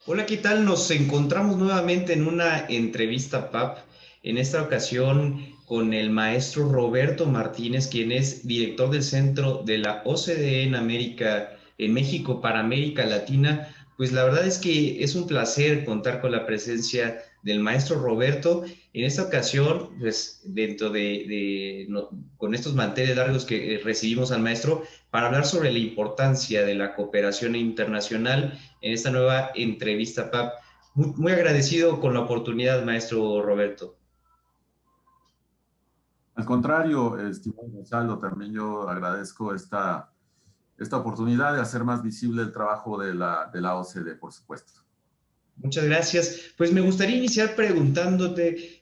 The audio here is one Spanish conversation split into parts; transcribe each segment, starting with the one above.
Hola, ¿qué tal? Nos encontramos nuevamente en una entrevista PAP, en esta ocasión con el maestro Roberto Martínez, quien es director del Centro de la OCDE en América, en México para América Latina. Pues la verdad es que es un placer contar con la presencia del maestro Roberto. En esta ocasión, pues dentro con estos manteles largos que recibimos al maestro para hablar sobre la importancia de la cooperación internacional en esta nueva entrevista, Pap. Muy agradecido con la oportunidad, maestro Roberto. Al contrario, estimado Gonzalo, también yo agradezco esta oportunidad de hacer más visible el trabajo de la OCDE, por supuesto. Muchas gracias. Pues me gustaría iniciar preguntándote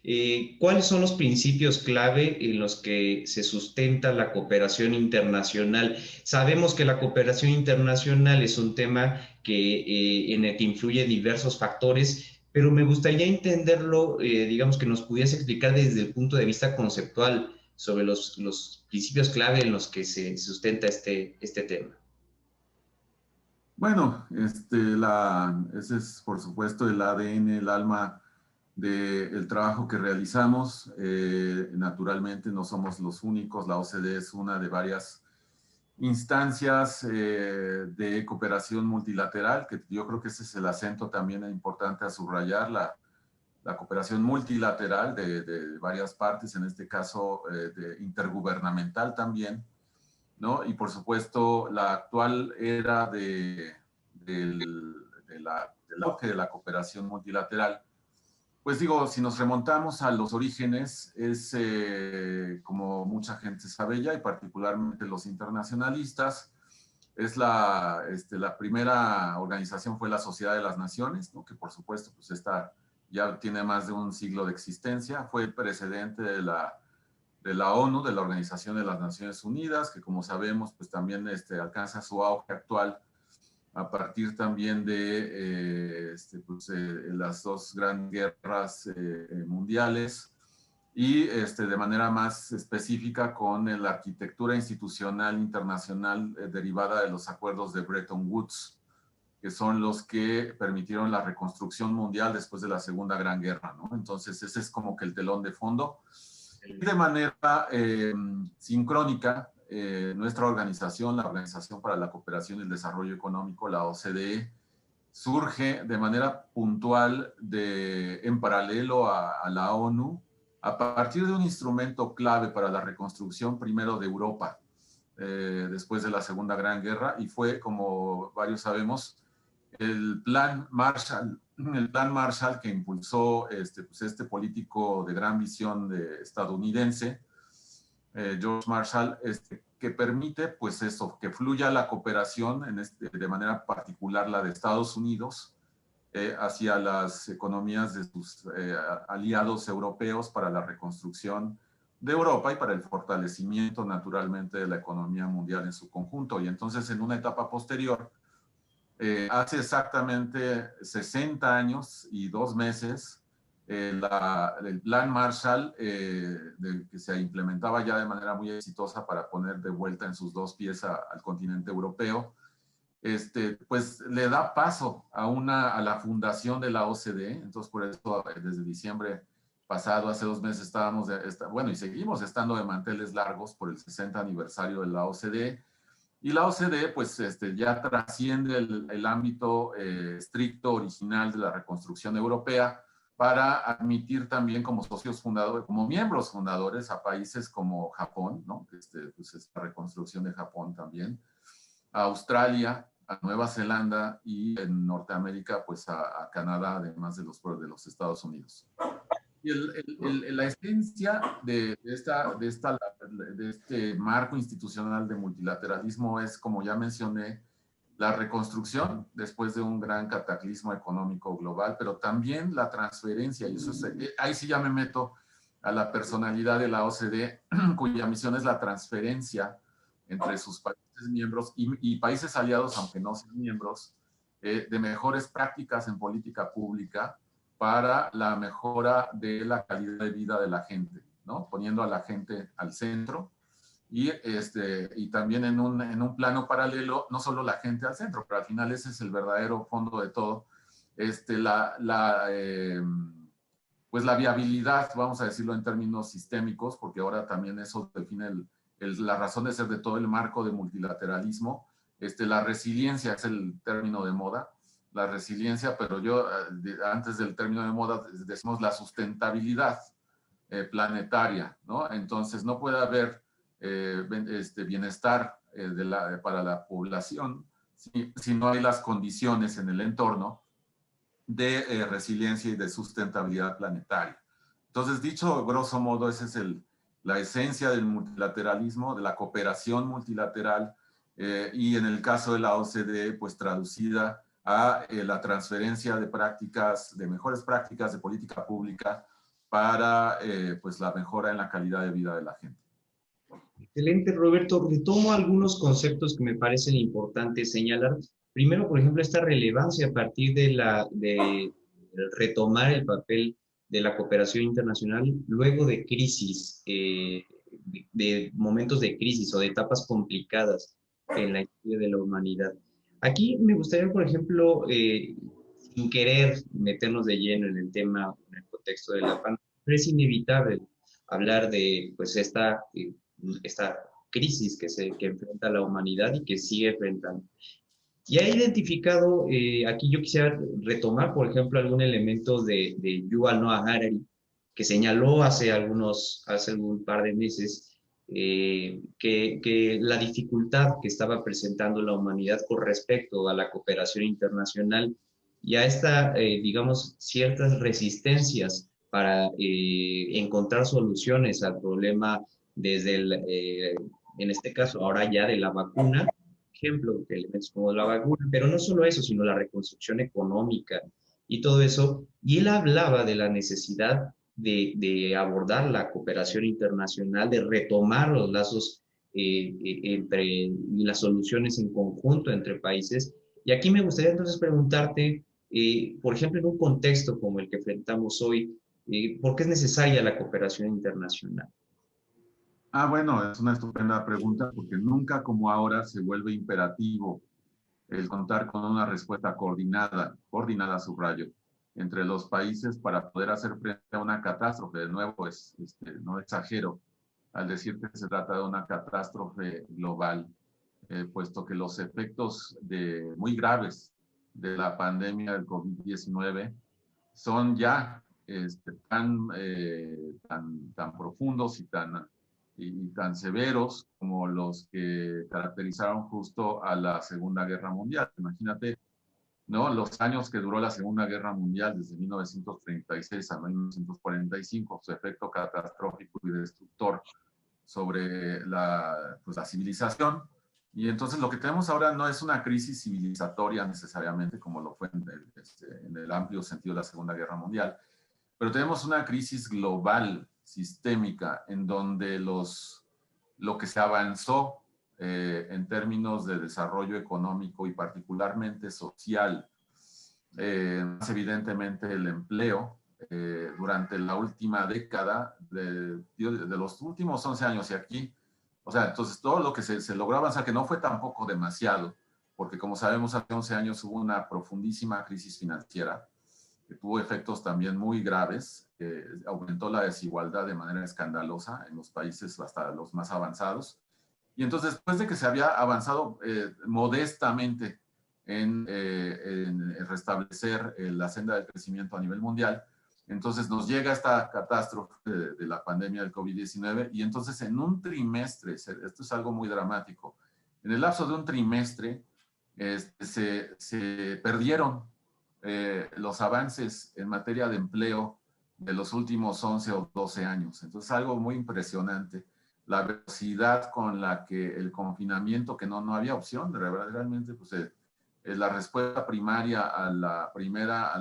cuáles son los principios clave en los que se sustenta la cooperación internacional. Sabemos que la cooperación internacional es un tema en el que influye diversos factores, pero me gustaría entenderlo, digamos que nos pudiese explicar desde el punto de vista conceptual sobre los principios clave en los que se sustenta este tema. Bueno, ese es por supuesto el ADN, el alma del trabajo que realizamos. Naturalmente no somos los únicos, la OCDE es una de varias instancias de cooperación multilateral, que yo creo que ese es el acento también importante a subrayar, la cooperación multilateral de varias partes, en este caso intergubernamental también, ¿no? Y por supuesto, la actual era del auge de la cooperación multilateral. Pues digo, si nos remontamos a los orígenes, es como mucha gente sabe ya, y particularmente los internacionalistas, la primera organización fue la Sociedad de las Naciones, ¿no? Que por supuesto pues esta ya tiene más de un siglo de existencia, fue el precedente de la ONU, de la Organización de las Naciones Unidas, que como sabemos pues también alcanza su auge actual a partir también de las dos grandes guerras mundiales y de manera más específica con la arquitectura institucional internacional derivada de los acuerdos de Bretton Woods, que son los que permitieron la reconstrucción mundial después de la Segunda Gran Guerra, ¿no? Entonces ese es como que el telón de fondo. Y de manera sincrónica, nuestra organización, la Organización para la Cooperación y el Desarrollo Económico, la OCDE, surge de manera puntual en paralelo a la ONU a partir de un instrumento clave para la reconstrucción primero de Europa después de la Segunda Gran Guerra y fue, como varios sabemos, el plan Marshall que impulsó este político de gran visión estadounidense, George Marshall, que permite pues eso, que fluya la cooperación de manera particular la de Estados Unidos hacia las economías de sus aliados europeos para la reconstrucción de Europa y para el fortalecimiento naturalmente de la economía mundial en su conjunto. Y entonces en una etapa posterior, hace exactamente 60 años y 2 meses, el plan Marshall, que se implementaba ya de manera muy exitosa para poner de vuelta en sus dos pies al continente europeo, pues le da paso a la fundación de la OCDE. Entonces, por eso, desde diciembre pasado, hace 2 meses, bueno, y seguimos estando de manteles largos por el 60 aniversario de la OCDE. Y la OCDE, pues, ya trasciende el ámbito estricto original de la reconstrucción europea para admitir también como socios fundadores, como miembros fundadores a países como Japón, ¿no? Pues es la reconstrucción de Japón también, a Australia, a Nueva Zelanda y en Norteamérica, pues a Canadá, además de los Estados Unidos. Y la esencia de este marco institucional de multilateralismo es, como ya mencioné, la reconstrucción después de un gran cataclismo económico global, pero también la transferencia, y eso ahí sí ya me meto a la personalidad de la OCDE, cuya misión es la transferencia entre sus países miembros y países aliados, aunque no sean miembros, de mejores prácticas en política pública para la mejora de la calidad de vida de la gente, ¿no? Poniendo a la gente al centro y también en un plano paralelo, no solo la gente al centro, pero al final ese es el verdadero fondo de todo, pues la viabilidad, vamos a decirlo en términos sistémicos, porque ahora también eso define la razón de ser de todo el marco de multilateralismo. La resiliencia es el término de moda, la resiliencia, pero yo antes del término de moda decimos la sustentabilidad planetaria, ¿no? Entonces no puede haber bienestar para la población si no hay las condiciones en el entorno de resiliencia y de sustentabilidad planetaria. Entonces, dicho grosso modo, esa es la esencia del multilateralismo, de la cooperación multilateral, y en el caso de la OCDE, pues traducida a la transferencia de prácticas, de mejores prácticas de política pública para pues la mejora en la calidad de vida de la gente. Excelente, Roberto. Retomo algunos conceptos que me parecen importantes señalar. Primero, por ejemplo, esta relevancia a partir de retomar el papel de la cooperación internacional luego de crisis, de momentos de crisis o de etapas complicadas en la historia de la humanidad. Aquí me gustaría, por ejemplo, sin querer meternos de lleno en el tema, en el contexto de la pandemia, pero es inevitable hablar de pues esta crisis que enfrenta la humanidad y que sigue enfrentando. Y ha identificado, aquí yo quisiera retomar, por ejemplo, algún elemento de Yuval Noah Harari, que señaló hace un par de meses, que la dificultad que estaba presentando la humanidad con respecto a la cooperación internacional y a digamos, ciertas resistencias para encontrar soluciones al problema desde en este caso, ahora ya de la vacuna, ejemplo, de elementos como la vacuna, pero no solo eso, sino la reconstrucción económica y todo eso. Y él hablaba de la necesidad de abordar la cooperación internacional, de retomar los lazos y las soluciones en conjunto entre países. Y aquí me gustaría entonces preguntarte, por ejemplo, en un contexto como el que enfrentamos hoy, ¿por qué es necesaria la cooperación internacional? Bueno, es una estupenda pregunta porque nunca como ahora se vuelve imperativo el contar con una respuesta coordinada subrayo, entre los países para poder hacer frente a una catástrofe. De nuevo, pues, no exagero al decir que se trata de una catástrofe global, puesto que los efectos muy graves de la pandemia del COVID-19 son ya tan profundos y tan severos como los que caracterizaron justo a la Segunda Guerra Mundial. Imagínate, ¿no? Los años que duró la Segunda Guerra Mundial, desde 1936 a 1945, su efecto catastrófico y destructor sobre pues, la civilización. Y entonces lo que tenemos ahora no es una crisis civilizatoria necesariamente, como lo fue en el amplio sentido de la Segunda Guerra Mundial, pero tenemos una crisis global, sistémica, en donde lo que se avanzó en términos de desarrollo económico y particularmente social, más evidentemente el empleo, durante la última década, de los últimos 11 años y aquí, o sea, entonces todo lo que se logró avanzar, que no fue tampoco demasiado, porque como sabemos, hace 11 años hubo una profundísima crisis financiera, que tuvo efectos también muy graves, aumentó la desigualdad de manera escandalosa en los países hasta los más avanzados. Y entonces, después de que se había avanzado modestamente en restablecer la senda del crecimiento a nivel mundial, entonces nos llega esta catástrofe de la pandemia del COVID-19 y entonces en un trimestre, esto es algo muy dramático, en el lapso de un trimestre se perdieron los avances en materia de empleo de los últimos 11 o 12 años. Entonces, algo muy impresionante. La velocidad con la que el confinamiento, que no había opción, realmente, pues, la respuesta primaria a la primera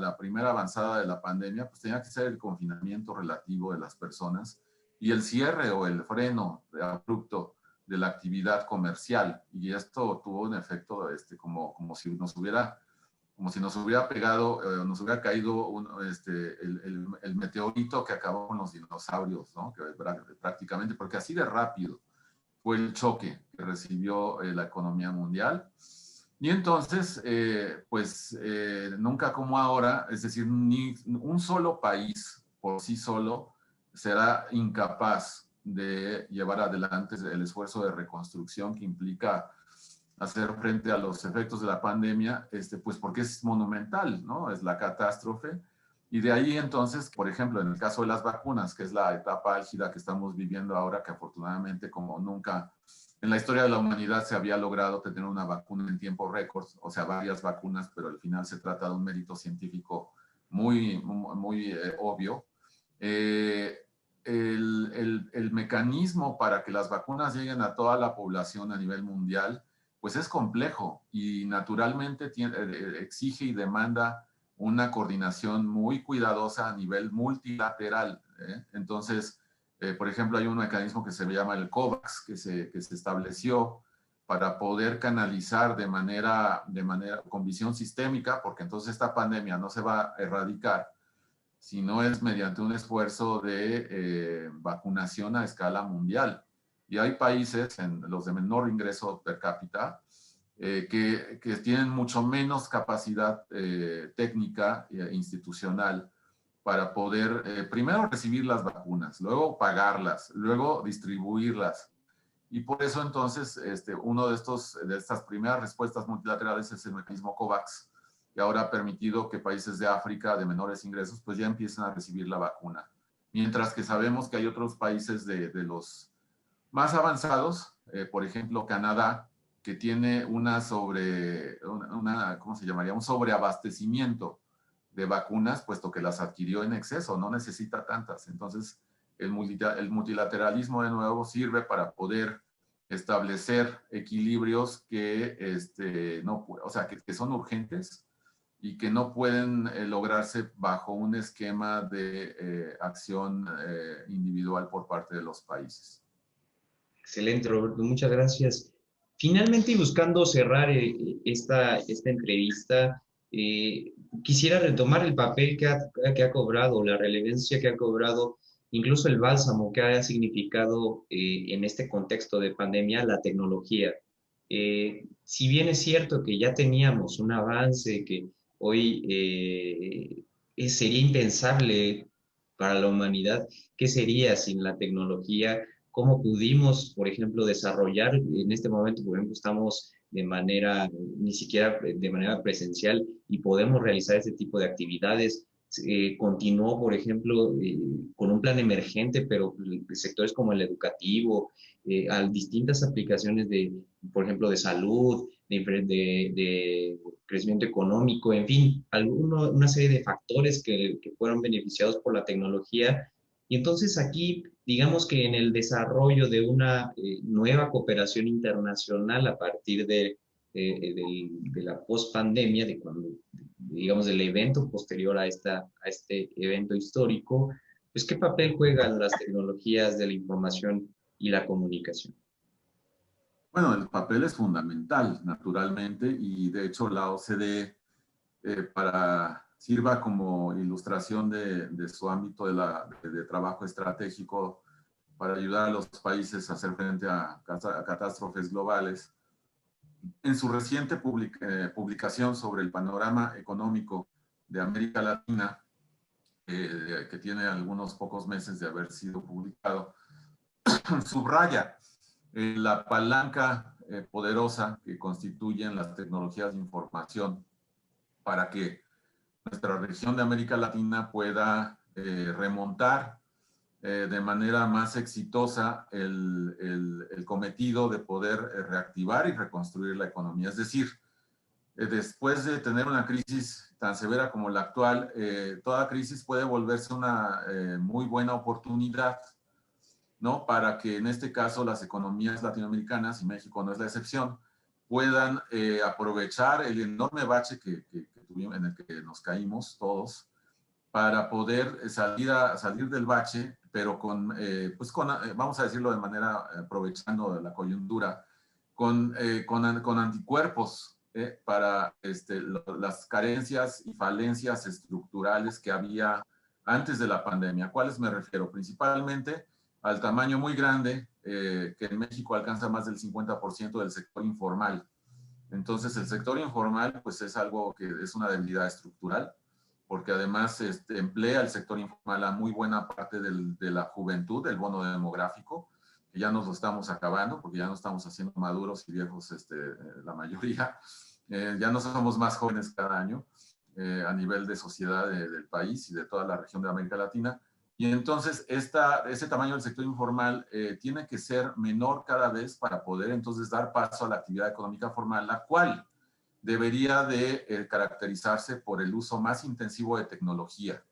avanzada de la pandemia, pues tenía que ser el confinamiento relativo de las personas y el cierre o el freno abrupto de la actividad comercial. Y esto tuvo un efecto como si nos hubiera pegado, nos hubiera caído el meteorito que acabó con los dinosaurios, ¿no? Que prácticamente, porque así de rápido fue el choque que recibió la economía mundial. Y entonces, nunca como ahora, es decir, ni un solo país por sí solo será incapaz de llevar adelante el esfuerzo de reconstrucción que implica hacer frente a los efectos de la pandemia, pues porque es monumental, ¿no? Es la catástrofe. Y de ahí entonces, por ejemplo, en el caso de las vacunas, que es la etapa álgida que estamos viviendo ahora, que afortunadamente como nunca en la historia de la humanidad se había logrado tener una vacuna en tiempo récord, o sea, varias vacunas, pero al final se trata de un mérito científico muy obvio. Eh, el mecanismo para que las vacunas lleguen a toda la población a nivel mundial, pues es complejo y naturalmente exige y demanda una coordinación muy cuidadosa a nivel multilateral. Entonces, por ejemplo, hay un mecanismo que se llama el COVAX, que se estableció para poder canalizar de manera con visión sistémica, porque entonces esta pandemia no se va a erradicar, sino es mediante un esfuerzo de vacunación a escala mundial. Y hay países, los de menor ingreso per cápita, que tienen mucho menos capacidad técnica e institucional para poder primero recibir las vacunas, luego pagarlas, luego distribuirlas. Y por eso entonces uno de estas primeras respuestas multilaterales es el mecanismo COVAX, que ahora ha permitido que países de África de menores ingresos pues ya empiecen a recibir la vacuna. Mientras que sabemos que hay otros países de los más avanzados, por ejemplo Canadá, que tiene ¿cómo se llamaría? Un sobreabastecimiento de vacunas, puesto que las adquirió en exceso, no necesita tantas. Entonces, el multilateralismo de nuevo sirve para poder establecer equilibrios que son urgentes y que no pueden lograrse bajo un esquema de acción individual por parte de los países. Excelente, Roberto, muchas gracias. Finalmente, y buscando cerrar esta entrevista, quisiera retomar el papel que ha cobrado, la relevancia que ha cobrado, incluso el bálsamo que ha significado en este contexto de pandemia, la tecnología. Si bien es cierto que ya teníamos un avance que hoy sería impensable para la humanidad, ¿qué sería sin la tecnología? Cómo pudimos, por ejemplo, desarrollar en este momento, por ejemplo, estamos de manera, ni siquiera de manera presencial y podemos realizar este tipo de actividades. Continuó, por ejemplo, con un plan emergente, pero sectores como el educativo, a distintas aplicaciones de, por ejemplo, de salud, de crecimiento económico, en fin, una serie de factores que fueron beneficiados por la tecnología. Y entonces aquí, digamos que en el desarrollo de una nueva cooperación internacional a partir de la pospandemia, de cuando, digamos, del evento posterior a este evento histórico, pues ¿qué papel juegan las tecnologías de la información y la comunicación? Bueno, el papel es fundamental, naturalmente, y de hecho la OCDE sirva como ilustración de su ámbito de trabajo estratégico para ayudar a los países a hacer frente a catástrofes globales. En su reciente publicación sobre el panorama económico de América Latina, que tiene algunos pocos meses de haber sido publicado, subraya la palanca poderosa que constituyen las tecnologías de información para que nuestra región de América Latina pueda remontar de manera más exitosa el cometido de poder reactivar y reconstruir la economía. Es decir, después de tener una crisis tan severa como la actual, toda crisis puede volverse una muy buena oportunidad, ¿no? Para que en este caso las economías latinoamericanas, y México no es la excepción, puedan aprovechar el enorme bache que tuvimos, en el que nos caímos todos, para poder salir del bache, pero vamos a decirlo de manera, aprovechando la coyuntura, con anticuerpos para las carencias y falencias estructurales que había antes de la pandemia. ¿A cuáles me refiero? Principalmente al tamaño muy grande que en México alcanza más del 50% del sector informal. Entonces, el sector informal, pues es algo que es una debilidad estructural, porque además emplea el sector informal a muy buena parte de la juventud, del bono demográfico, que ya nos lo estamos acabando, porque ya no estamos haciendo maduros y viejos la mayoría. Ya no somos más jóvenes cada año a nivel de sociedad del país y de toda la región de América Latina. Y entonces ese tamaño del sector informal tiene que ser menor cada vez para poder entonces dar paso a la actividad económica formal, la cual debería de caracterizarse por el uso más intensivo de tecnología.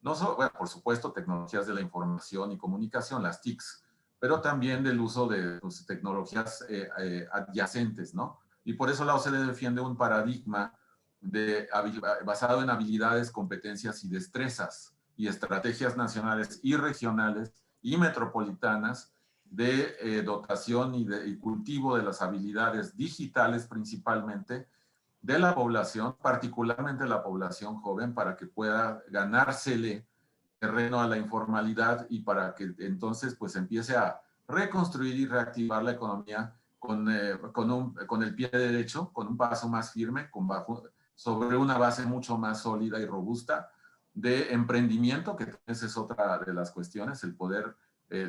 No solo, bueno, por supuesto, tecnologías de la información y comunicación, las TICs, pero también del uso de pues, tecnologías adyacentes, ¿no? Y por eso la OCDE defiende un paradigma basado en habilidades, competencias y destrezas y estrategias nacionales y regionales y metropolitanas de dotación y cultivo de las habilidades digitales principalmente de la población, particularmente la población joven, para que pueda ganársele terreno a la informalidad y para que entonces pues empiece a reconstruir y reactivar la economía con el pie derecho, con un paso más firme, sobre una base mucho más sólida y robusta de emprendimiento, que esa es otra de las cuestiones, el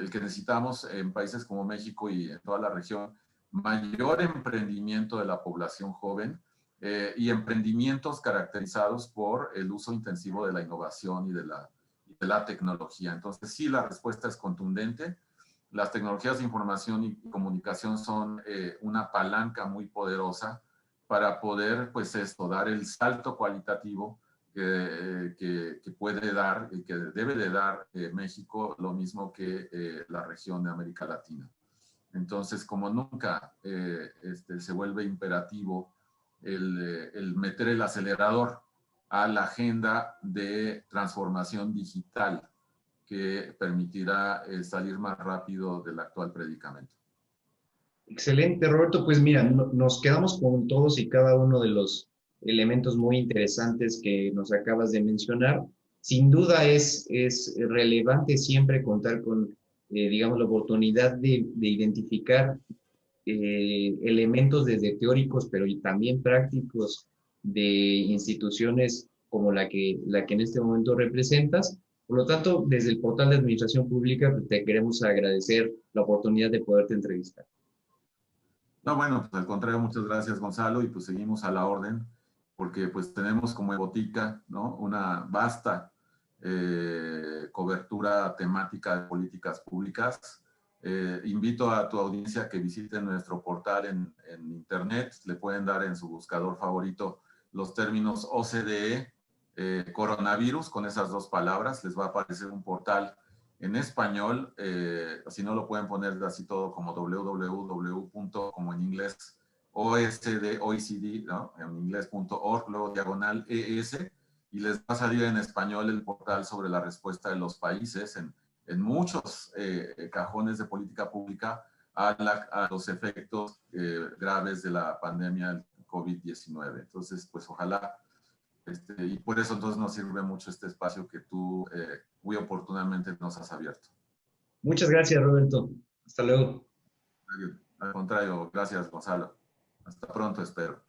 que necesitamos en países como México y en toda la región, mayor emprendimiento de la población joven, y emprendimientos caracterizados por el uso intensivo de la innovación y de la tecnología. Entonces, sí, la respuesta es contundente. Las tecnologías de información y comunicación son una palanca muy poderosa para poder, pues dar el salto cualitativo que puede dar y que debe de dar México, lo mismo que la región de América Latina. Entonces, como nunca se vuelve imperativo el meter el acelerador a la agenda de transformación digital que permitirá salir más rápido del actual predicamento. Excelente, Roberto. Pues mira, nos quedamos con todos y cada uno de los elementos muy interesantes que nos acabas de mencionar. Sin duda es relevante siempre contar con, digamos, la oportunidad de identificar elementos desde teóricos, pero y también prácticos de instituciones como la que en este momento representas. Por lo tanto, desde el portal de Administración Pública, pues, te queremos agradecer la oportunidad de poderte entrevistar. No, bueno, pues al contrario, muchas gracias, Gonzalo, y pues seguimos a la orden, porque pues tenemos como botica, ¿no? Una vasta cobertura temática de políticas públicas. Invito a tu audiencia que visite nuestro portal en internet. Le pueden dar en su buscador favorito los términos OCDE, coronavirus, con esas dos palabras. Les va a aparecer un portal en español, si no lo pueden poner así todo como www. Como en inglés, OECD, ¿no? En inglés.org, luego diagonal ES, y les va a salir en español el portal sobre la respuesta de los países en muchos cajones de política pública a los efectos graves de la pandemia del COVID-19. Entonces, pues ojalá, y por eso entonces nos sirve mucho este espacio que tú muy oportunamente nos has abierto. Muchas gracias, Roberto. Hasta luego. Al contrario, gracias, Gonzalo. Hasta pronto, espero.